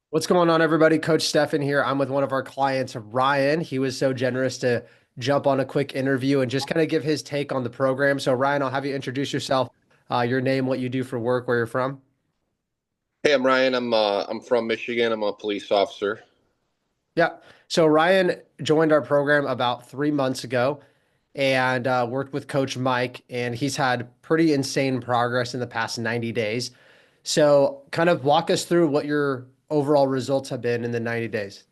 What's going on, everybody? Coach Stefan here. I'm with one of our clients, Ryan. He was so generous to jump on a quick interview and just kind of give his take on the program. So, Ryan, I'll have you introduce yourself, your name, what you do for work, where you're from. Hey, I'm Ryan. I'm from Michigan. I'm a police officer. Yeah. So, Ryan joined our program about 3 months ago and worked with Coach Mike, and he's had pretty insane progress in the past 90 days. So, kind of walk us through what your overall results have been in the 90 days.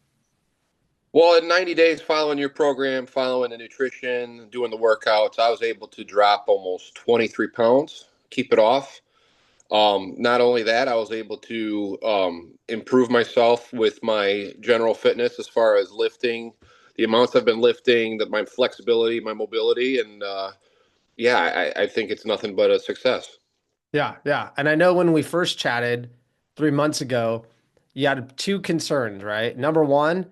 Well, in 90 days following your program, following the nutrition, doing the workouts, I was able to drop almost 23 pounds, keep it off. Not only that, I was able to improve myself with my general fitness as far as lifting, the amounts I've been lifting, my flexibility, my mobility, and yeah, I think it's nothing but a success. Yeah, yeah. And I know when we first chatted 3 months ago, you had two concerns, right? Number one,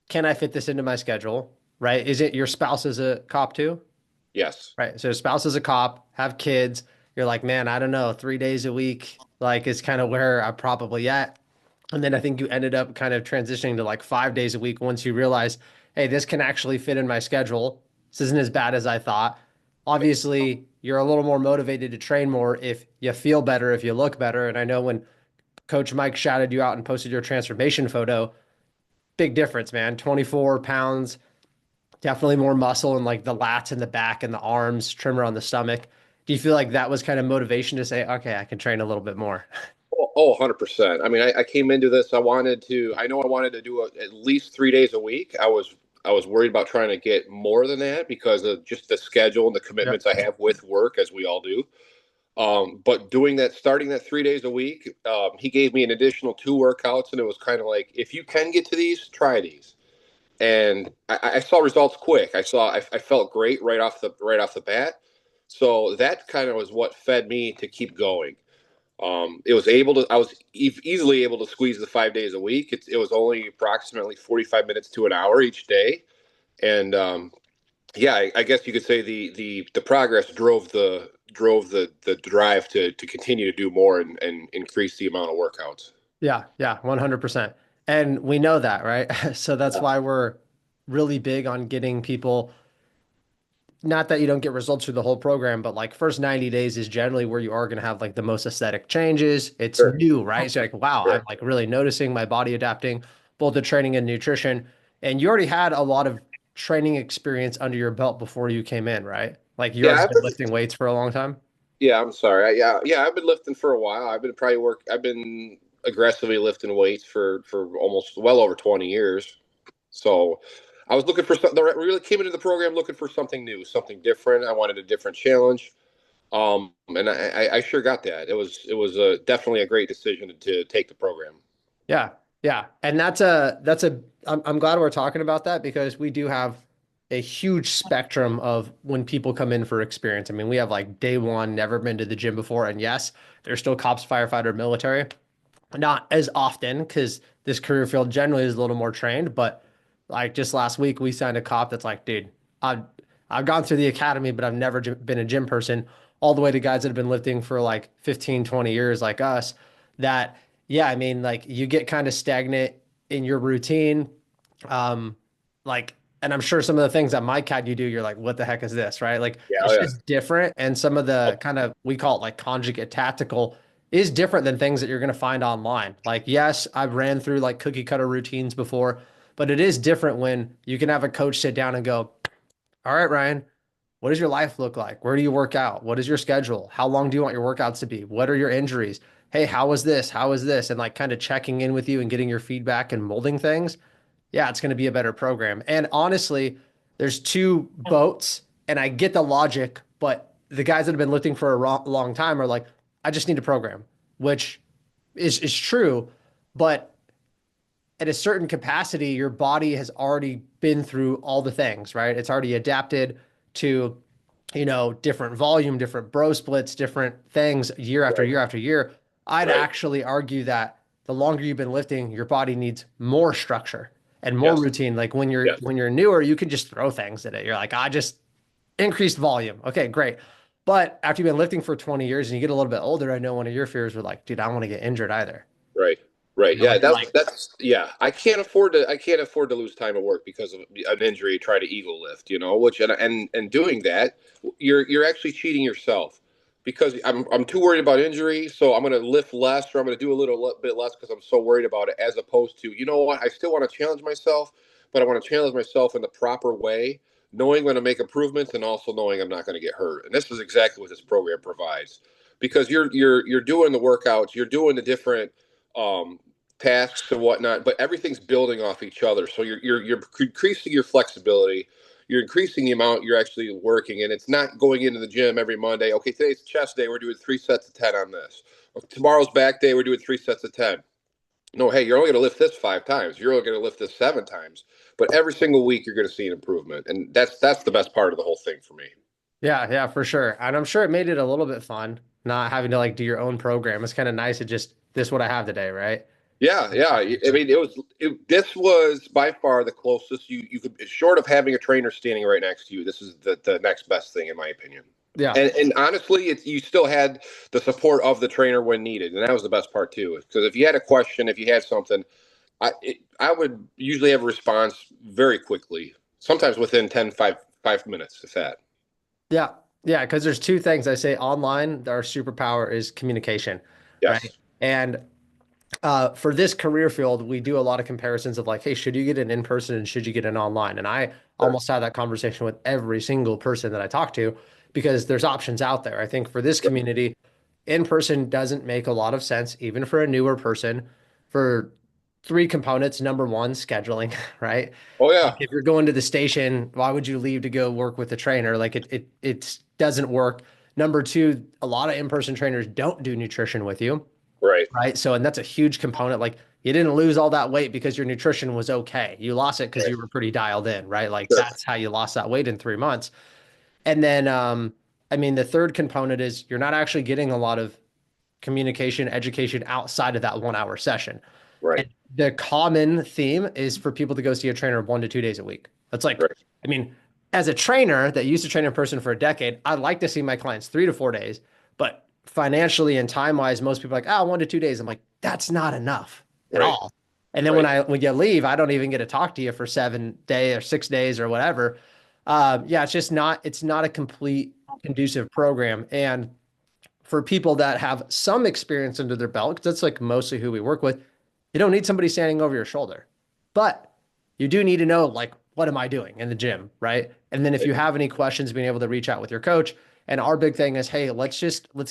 can I fit this into my schedule? Right? Is it your spouse is a cop too? Yes. Right. So spouse is a cop, have kids. You're like, man, I don't know, 3 days a week, like is kind of where I'm probably at. And then I think you ended up kind of transitioning to like 5 days a week once you realize, hey, this can actually fit in my schedule. This isn't as bad as I thought. Obviously, you're a little more motivated to train more if you feel better, if you look better. And I know when Coach Mike shouted you out and posted your transformation photo, big difference, man. 24 pounds, definitely more muscle and like the lats in the back and the arms, trimmer on the stomach. Do you feel like that was kind of motivation to say, okay, I can train a little bit more? Oh, 100%. I mean, I came into this, I know I wanted to do at least 3 days a week. I was worried about trying to get more than that because of just the schedule and the Yep. commitments I have with work, as we all do. But doing that, starting that 3 days a week, he gave me an additional two workouts, and it was kind of like, if you can get to these, try these. And I saw results quick. I felt great right off the bat. So that kind of was what fed me to keep going. I was easily able to squeeze the 5 days a week. It was only approximately 45 minutes to an hour each day. And yeah, I guess you could say the progress drove the drive to continue to do more and increase the amount of workouts. Yeah, yeah, 100%. And we know that, right? So that's why we're really big on getting people, not that you don't get results through the whole program, but like first 90 days is generally where you are going to have like the most aesthetic changes. It's Sure, new, right? So like, wow, I'm sure. like really noticing my body adapting both the training and nutrition. And you already had a lot of training experience under your belt before you came in, right? Like you Yeah, already been lifting weights for a long time. yeah. I'm sorry. Yeah. I've been lifting for a while. I've been aggressively lifting weights for almost well over 20 years. So I was looking for something. I really came into the program looking for something new, something different. I wanted a different challenge. And I sure got that. It was definitely a great decision to take the program. Yeah, yeah, and I'm glad we're talking about that because we do have a huge spectrum of when people come in for experience. I mean, we have like day one, never been to the gym before, and yes, they're still cops, firefighter, military. Not as often because this career field generally is a little more trained, but like just last week, we signed a cop that's like, dude, I've I've gone through the academy, but I've never been a gym person, all the way to guys that have been lifting for like 15, 20 years, like us, that, yeah, I mean, like you get kind of stagnant in your routine. Um, like, and I'm sure some of the things that Mike had you do, you're like, what the heck is this, right? Like, Yeah, oh it's yeah. just different. And some of the kind of, we call it like conjugate tactical is different than things that you're going to find online. Like, yes, I've ran through like cookie cutter routines before, but it is different when you can have a coach sit down and go, all right, Ryan, what does your life look like? Where do you work out? What is your schedule? How long do you want your workouts to be? What are your injuries? Hey, how was this? How was this? And like kind of checking in with you and getting your feedback and molding things. Yeah, it's going to be a better program. And honestly, there's two boats, and I get the logic, but the guys that have been lifting for a long time are like, I just need a program, which is true, but at a certain capacity, your body has already been through all the things, right? It's already adapted to, different volume, different bro splits, different things year after Right, year after year. I'd right. actually argue that the longer you've been lifting, your body needs more structure and more Yes, routine. Like when you're yes. when you're newer, you can just throw things at it. You're like, I just increased volume. Okay, great. But after you've been lifting for 20 years and you get a little bit older, I know one of your fears were like, dude, I don't want to get injured either. Right. Right. You know, Yeah. when you're like, That's yeah. I can't afford to lose time at work because of an injury. Try to ego lift, which and doing that, you're actually cheating yourself because I'm too worried about injury, so I'm going to lift less or I'm going to do a bit less because I'm so worried about it. As opposed to, you know what, I still want to challenge myself, but I want to challenge myself in the proper way, knowing when to make improvements and also knowing I'm not going to get hurt. And this is exactly what this program provides because you're doing the workouts, you're doing the different um, tasks and whatnot, but everything's building off each other. So you're increasing your flexibility. You're increasing the amount you're actually working, and it's not going into the gym every Monday. Okay, today's chest day. We're doing 3 sets of 10 on this. Tomorrow's back day. We're doing 3 sets of 10. No, hey, you're only going to lift this 5 times. You're only going to lift this 7 times. But every single week, you're going to see an improvement, and that's the best part of the whole thing for me. yeah, yeah, for sure. And I'm sure it made it a little bit fun, not having to like do your own program. It's kind of nice to just, this is what I have today, right? Yeah, yeah. I mean, this was by far the closest you could, short of having a trainer standing right next to you. This is the next best thing, in my opinion. Yeah. And honestly, you still had the support of the trainer when needed, and that was the best part too. Because if you had a question, if you had something, I would usually have a response very quickly, sometimes within 5 minutes, if that. Yeah. Yeah. Because there's two things I say online, our superpower is communication, right? Yes, And for this career field, we do a lot of comparisons of like, hey, should you get an in-person and should you get an online? And I sure. almost have that conversation with every single person that I talk to because there's options out there. I think for this community, in-person doesn't make a lot of sense, even for a newer person, for three components. Number one, scheduling, right? Oh Like yeah, if you're going to the station, why would you leave to go work with a trainer? Like it doesn't work. Number two, a lot of in-person trainers don't do nutrition with you, right. right? So, and that's a huge component. Like you didn't lose all that weight because your nutrition was okay. You lost it because Right. you were pretty dialed in, right? Like Sure. that's how you lost that weight in 3 months. And then, I mean, the third component is you're not actually getting a lot of communication, education outside of that 1 hour session. And Right. the common theme is for people to go see a trainer 1 to 2 days a week. That's like, Right. I mean, as a trainer that used to train in person for a decade, I'd like to see my clients 3 to 4 days, but financially and time wise, most people are like, 1 to 2 days. I'm like, that's not enough at Right. all. And then Right. when you leave, I don't even get to talk to you for 7 days or 6 days or whatever. Yeah, it's not a complete conducive program. And for people that have some experience under their belt, because that's like mostly who we work with, you don't need somebody standing over your shoulder. But you do need to know, like, what am I doing in the gym, right? And then if Right. you have any questions, being able to reach out with your coach. And our big thing is, hey, let's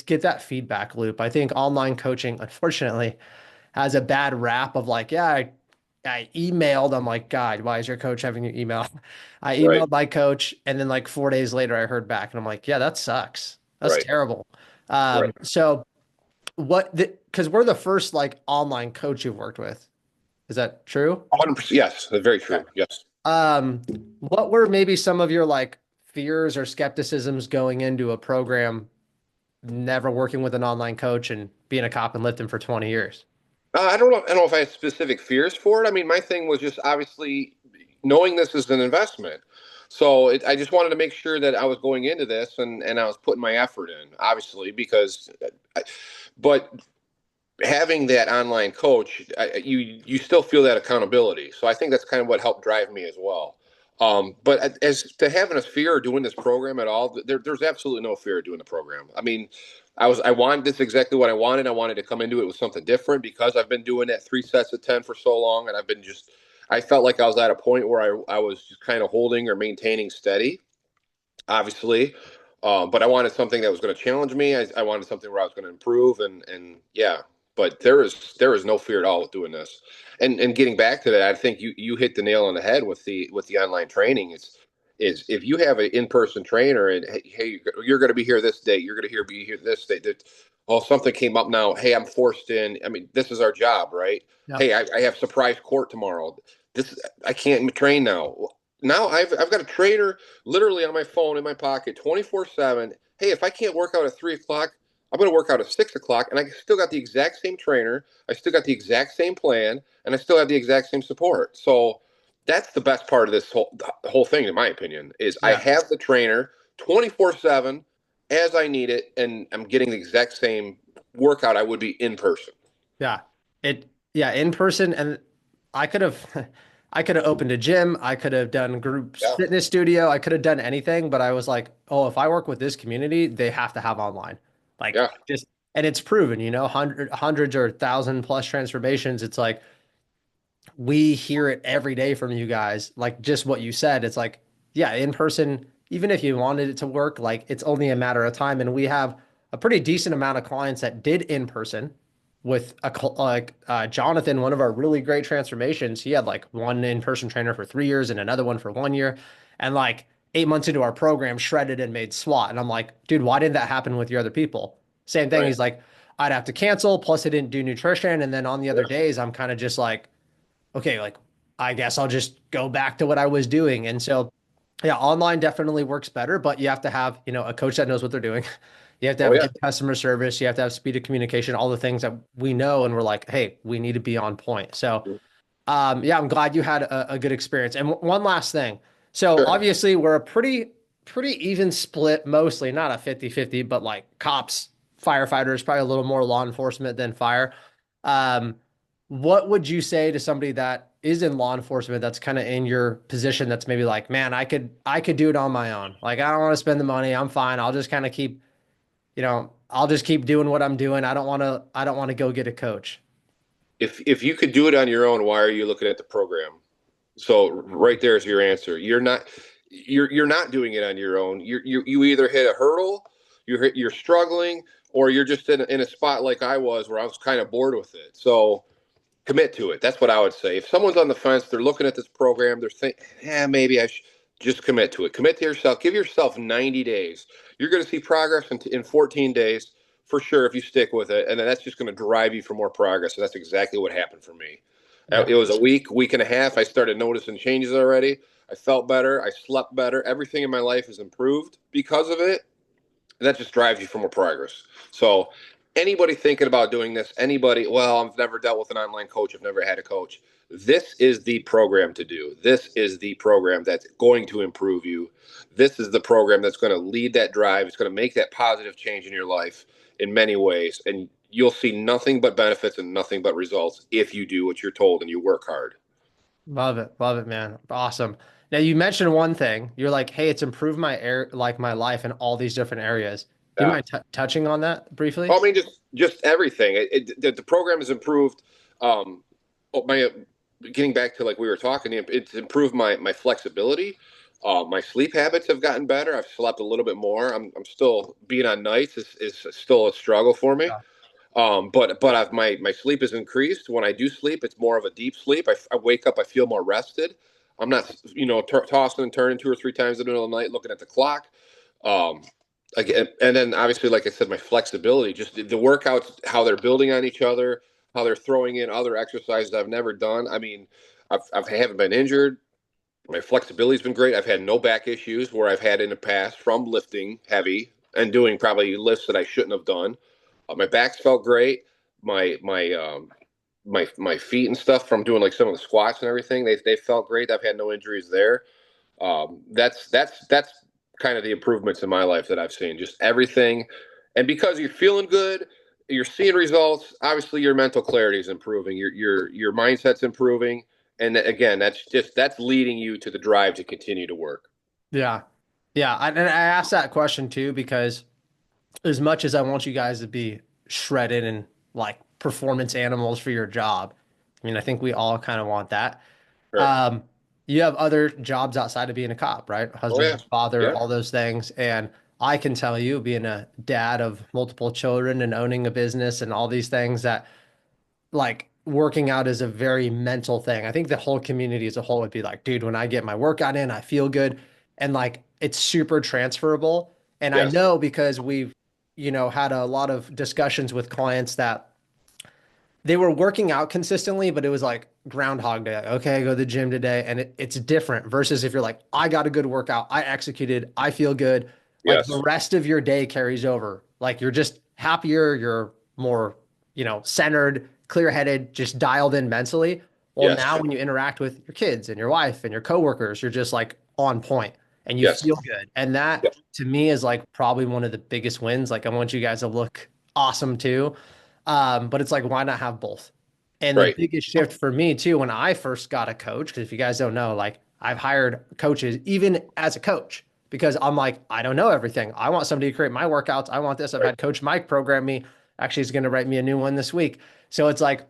get that feedback loop. I think online coaching, unfortunately, has a bad rap of like, yeah, I emailed. I'm like, God, why is your coach having you email? I Right. emailed my coach, and then like 4 days later, I heard back, and I'm like, yeah, that sucks. That's Right. terrible. Right. So because we're the first like online coach you've worked with. Is that true? 100%. Yes, that's very Okay. true. Yes. Um, what were maybe some of your like fears or skepticisms going into a program, never working with an online coach and being a cop and lifting for 20 years? I don't know if I had specific fears for it. I mean, my thing was just obviously knowing this is an investment. So I just wanted to make sure that I was going into this and I was putting my effort in, obviously, because, but having that online coach, you still feel that accountability. So I think that's kind of what helped drive me as well. But as to having a fear of doing this program at all, there's absolutely no fear of doing the program. I mean, I wanted this exactly what I wanted. I wanted to come into it with something different because I've been doing that 3 sets of 10 for so long, and I felt like I was at a point where I was just kind of holding or maintaining steady, obviously. But I wanted something that was going to challenge me. I wanted something where I was going to improve, and yeah. But there is no fear at all with doing this. And getting back to that, I think you hit the nail on the head with the online training. Is if you have an in person trainer and hey, you're going to be here this day, you're going to be here this day. That oh, something came up now. Hey, I'm forced in. I mean, this is our job, right? Yep. Hey, I have surprise court tomorrow. This I can't train now. Now I've got a trainer literally on my phone in my pocket 24/7. Hey, if I can't work out at 3 o'clock, I'm going to work out at 6 o'clock, and I still got the exact same trainer. I still got the exact same plan, and I still have the exact same support. So that's the best part of this whole thing, in my opinion, is I Yeah. have the trainer 24/7 as I need it, and I'm getting the exact same workout I would be in person. Yeah. It yeah, in person. And I could have, I could have opened a gym. I could have done groups Yeah, fitness studio. I could have done anything, but I was like, oh, if I work with this community, they have to have online. Like yeah, just, and it's proven, hundreds or thousand plus transformations. It's like, we hear it every day from you guys. Like just what you said. It's like, yeah, in person, even if you wanted it to work, like it's only a matter of time. And we have a pretty decent amount of clients that did in person with Jonathan, one of our really great transformations. He had like one in-person trainer for 3 years and another one for 1 year. And like 8 months into our program, shredded and made SWAT. And I'm like, dude, why didn't that happen with your other people? Same thing. right. He's like, I'd have to cancel. Plus, I didn't do nutrition. And then on the other Yeah. days, I'm kind of just like, okay, like I guess I'll just go back to what I was doing. And so, yeah, online definitely works better, but you have to have, a coach that knows what they're doing. You have to Oh have yeah. good customer service. You have to have speed of communication, all the things that we know. And we're like, hey, we need to be on point. So, yeah, I'm glad you had a good experience. And one last thing. So Sure. obviously we're a pretty even split, mostly not a 50-50, but like cops, firefighters, probably a little more law enforcement than fire. Um, what would you say to somebody that is in law enforcement that's kind of in your position that's maybe like, man, I could do it on my own. Like I don't want to spend the money. I'm fine. I'll just kind of keep, I'll just keep doing what I'm doing. I don't want to go get a coach. If you could do it on your own, why are you looking at the program? So right there's your answer. You're not doing it on your own. You either hit a hurdle, you're struggling, or you're just in a spot like I was where I was kind of bored with it. So commit to it. That's what I would say. If someone's on the fence, they're looking at this program, they're thinking, yeah, maybe just commit to it. Commit to yourself. Give yourself 90 days. You're going to see progress in 14 days for sure if you stick with it. And then that's just going to drive you for more progress. And that's exactly what happened for me. Yeah. It was a week and a half. I started noticing changes already. I felt better. I slept better. Everything in my life has improved because of it. And that just drives you for more progress. So anybody thinking about doing this, anybody, well, I've never dealt with an online coach. I've never had a coach. This is the program to do. This is the program that's going to improve you. This is the program that's going to lead that drive. It's going to make that positive change in your life in many ways. And you'll see nothing but benefits and nothing but results if you do what you're told and you work hard. Love it. Love it, man. Awesome. Now you mentioned one thing. You're like, hey, it's improved my life in all these different areas. Do you Yeah. mind touching on that briefly? Well, I mean, just everything. The program has improved. My getting back to like we were talking, it's improved my flexibility. My sleep habits have gotten better. I've slept a little bit more. I'm still being on nights is still a struggle for me. Yeah. But my sleep has increased. When I do sleep, it's more of a deep sleep. I wake up, I feel more rested. I'm not tossing and turning 2 or 3 times in the middle of the night looking at the clock. Um, Again, and then obviously, like I said, my flexibility, just the workouts, how they're building on each other, how they're throwing in other exercises I've never done. I mean, I haven't been injured. My flexibility's been great. I've had no back issues where I've had in the past from lifting heavy and doing probably lifts that I shouldn't have done. My back's felt great. My feet and stuff from doing like some of the squats and everything, they felt great. I've had no injuries there. That's kind of the improvements in my life that I've seen. Just everything, and because you're feeling good, you're seeing results. Obviously, your mental clarity is improving. Your mindset's improving, and again, that's leading you to the drive to continue to work. Yeah. Yeah. And I asked that question too, because as much as I want you guys to be shredded and like performance animals for your job, I mean, I think we all kind of want that. Sure. Um, you have other jobs outside of being a cop, right? Oh yeah, Husband, father, yeah, all those things. And I can tell you, being a dad of multiple children and owning a business and all these things, that like working out is a very mental thing. I think the whole community as a whole would be like, dude, when I get my workout in, I feel good. And like it's super transferable. And I yes, know because we've, had a lot of discussions with clients that they were working out consistently, but it was like Groundhog Day. Like, okay, I go to the gym today, and it's different versus if you're like, I got a good workout, I executed, I feel good. Like the yes, rest of your day carries over. Like you're just happier, you're more, centered, clear-headed, just dialed in mentally. Well, now yes, when you interact with your kids and your wife and your coworkers, you're just like on point and you yes. feel good. And that to me is like probably one of the biggest wins. Like I want you guys to look awesome too. But it's like, why not have both? And the Right. biggest shift for me too, when I first got a coach, because if you guys don't know, like I've hired coaches even as a coach because I'm like, I don't know everything. I want somebody to create my workouts. I want this. I've Right. had Coach Mike program me. Actually, he's going to write me a new one this week. So it's like,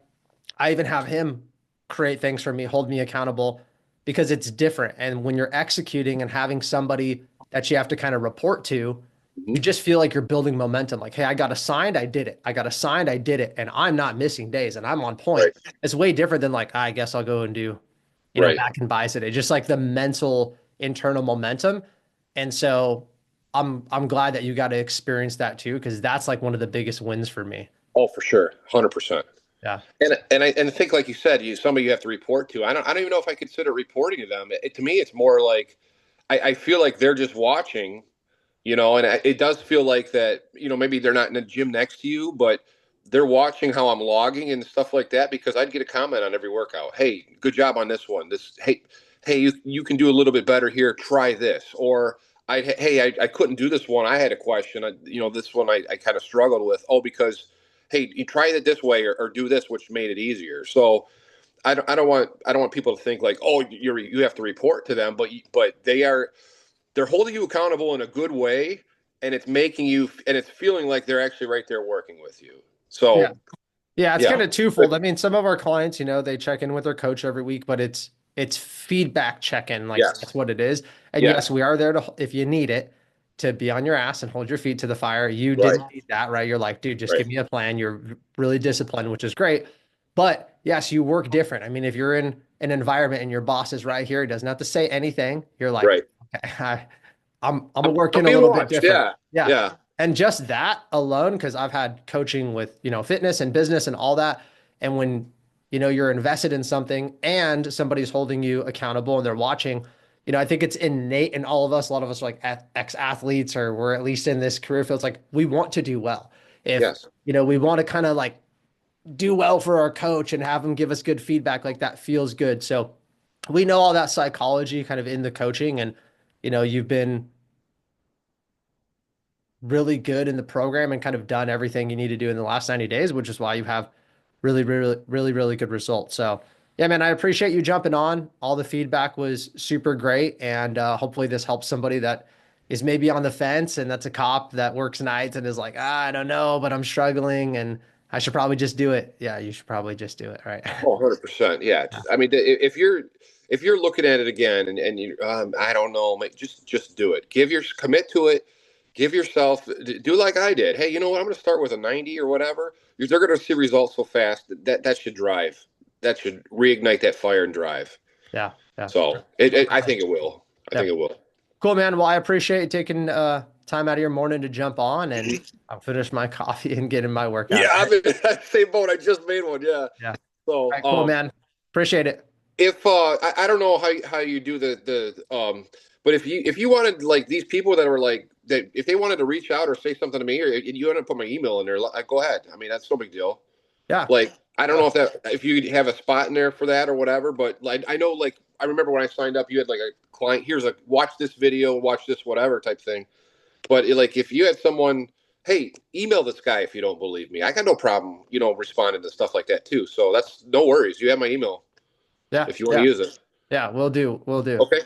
I even have him create things for me, hold me accountable because it's different. And when you're executing and having somebody that you have to kind of report to, you Mhm. just feel like you're building momentum. Like, hey, I got assigned, I did it. I got assigned, I did it. And I'm not missing days and I'm on point. Right. It's way different than like, I guess I'll go and do, Right. back and buys today. Just like the mental internal momentum. And so I'm glad that you got to experience that too, because that's like one of the biggest wins for me. Oh, for sure. 100%. Yeah. And I think, like you said, somebody you have to report to. I don't even know if I consider reporting to them. To me, it's more like I feel like they're just watching, and it does feel like that. Maybe they're not in the gym next to you, but they're watching how I'm logging and stuff like that. Because I'd get a comment on every workout. Hey, good job on this one. Hey, you can do a little bit better here. Try this. Or I couldn't do this one. I had a question. This one I kind of struggled with. Oh, because hey, you try it this way or do this, which made it easier. So I don't want people to think like, oh, you have to report to them, but they're holding you accountable in a good way, and it's making you and it's feeling like they're actually right there working with you. Yeah. So Yeah, it's yeah, kind of twofold. I mean, some of our clients, they check in with their coach every week, but it's feedback check-in, like yes, that's what it is. And yes, yes, we are there to if you need it to be on your ass and hold your feet to the fire. You right, didn't need that, right? You're like, dude, just right, give me a plan. You're really disciplined, which is great. But yes, you work different. I mean, if you're in an environment and your boss is right here, he doesn't have to say anything. You're like, right. okay, I'm I'm working a being little bit watched. different. Yeah, Yeah. yeah, And just that alone, because I've had coaching with, fitness and business and all that. And when, you're invested in something and somebody's holding you accountable and they're watching, I think it's innate in all of us. A lot of us are like ex-athletes or we're at least in this career field. It's like we want to do well. If, yes. we want to kind of like do well for our coach and have them give us good feedback, like that feels good. So we know all that psychology kind of in the coaching and, you've been really good in the program and kind of done everything you need to do in the last 90 days, which is why you have really, really, really, really good results. So, yeah, man, I appreciate you jumping on. All the feedback was super great. And hopefully, this helps somebody that is maybe on the fence and that's a cop that works nights and is like, I don't know, but I'm struggling and I should probably just do it. Yeah, you should probably just do it. Right. Oh, 100%. Yeah. Yeah. I mean, if you're looking at it again and you I don't know, just do it. Commit to it. Give yourself do like I did. Hey, you know what? I'm going to start with a 90 or whatever. They're going to see results so fast that should drive. That should reignite that fire and drive. Yeah. Yeah. So I think it will. I Yeah. think it will. Cool, man. Well, I appreciate you taking time out of your morning to jump on and I'll finish my coffee and get in my workout. Yeah, I'm in that same boat. I just made one. Yeah. Yeah. All So right, cool, man. Appreciate it. if I don't know how you do the but if you wanted like these people that were like that if they wanted to reach out or say something to me or you want to put my email in there, like, go ahead. I mean, that's no big deal. Yeah. Like, I don't know if you have a spot in there for that or whatever, but like I know, like, I remember when I signed up, you had like a client, here's a watch this video, watch this whatever type thing. But like if you had someone, hey, email this guy if you don't believe me. I got no problem, responding to stuff like that too. So that's no worries. You have my email Yeah. if you want to Yeah. use it. Yeah. We'll do. We'll do. Okay.